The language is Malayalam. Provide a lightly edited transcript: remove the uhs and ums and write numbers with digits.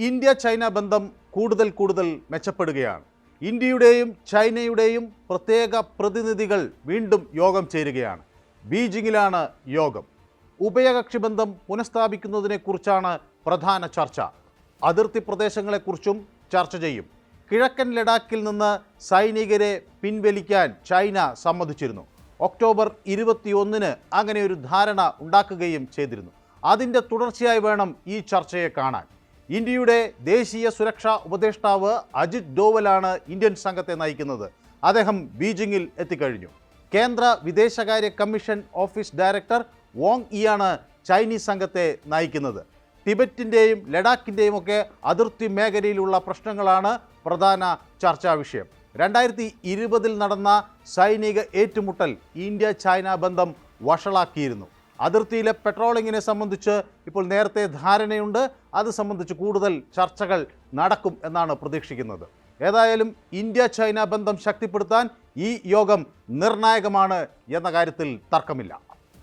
ഇന്ത്യ ചൈന ബന്ധം കൂടുതൽ മെച്ചപ്പെടുകയാണ്. ഇന്ത്യയുടെയും ചൈനയുടെയും പ്രത്യേക പ്രതിനിധികൾ വീണ്ടും യോഗം ചേരുകയാണ്. ബീജിംഗിലാണ് യോഗം. ഉഭയകക്ഷി ബന്ധം പുനഃസ്ഥാപിക്കുന്നതിനെക്കുറിച്ചാണ് പ്രധാന ചർച്ച. അതിർത്തി പ്രദേശങ്ങളെക്കുറിച്ചും ചർച്ച ചെയ്യും. കിഴക്കൻ ലഡാക്കിൽ നിന്ന് സൈനികരെ പിൻവലിക്കാൻ ചൈന സമ്മതിച്ചിരുന്നു. ഒക്ടോബർ 21 അങ്ങനെ ഒരു ധാരണ ഉണ്ടാക്കുകയും ചെയ്തിരുന്നു. അതിൻ്റെ തുടർച്ചയായി വേണം ഈ ചർച്ചയെ കാണാൻ. ഇന്ത്യയുടെ ദേശീയ സുരക്ഷാ ഉപദേഷ്ടാവ് അജിത് ഡോവലാണ് ഇന്ത്യൻ സംഘത്തെ നയിക്കുന്നത്. അദ്ദേഹം ബീജിംഗിൽ എത്തിക്കഴിഞ്ഞു. കേന്ദ്ര വിദേശകാര്യ കമ്മീഷൻ ഓഫീസ് ഡയറക്ടർ വോങ് ഇയാണ് ചൈനീസ് സംഘത്തെ നയിക്കുന്നത്. ടിബറ്റിൻ്റെയും ലഡാക്കിൻ്റെയും ഒക്കെ അതിർത്തി മേഖലയിലുള്ള പ്രശ്നങ്ങളാണ് പ്രധാന ചർച്ചാ വിഷയം. 2020 നടന്ന സൈനിക ഏറ്റുമുട്ടൽ ഇന്ത്യ ചൈന ബന്ധം വഷളാക്കിയിരുന്നു. അതിർത്തിയിലെ പെട്രോളിങ്ങിനെ സംബന്ധിച്ച് ഇപ്പോൾ നേരത്തെ ധാരണയുണ്ട്. അത് സംബന്ധിച്ച് കൂടുതൽ ചർച്ചകൾ നടക്കും എന്നാണ് പ്രതീക്ഷിക്കുന്നത്. ഏതായാലും ഇന്ത്യ ചൈന ബന്ധം ശക്തിപ്പെടുത്താൻ ഈ യോഗം നിർണായകമാണ് എന്ന കാര്യത്തിൽ തർക്കമില്ല.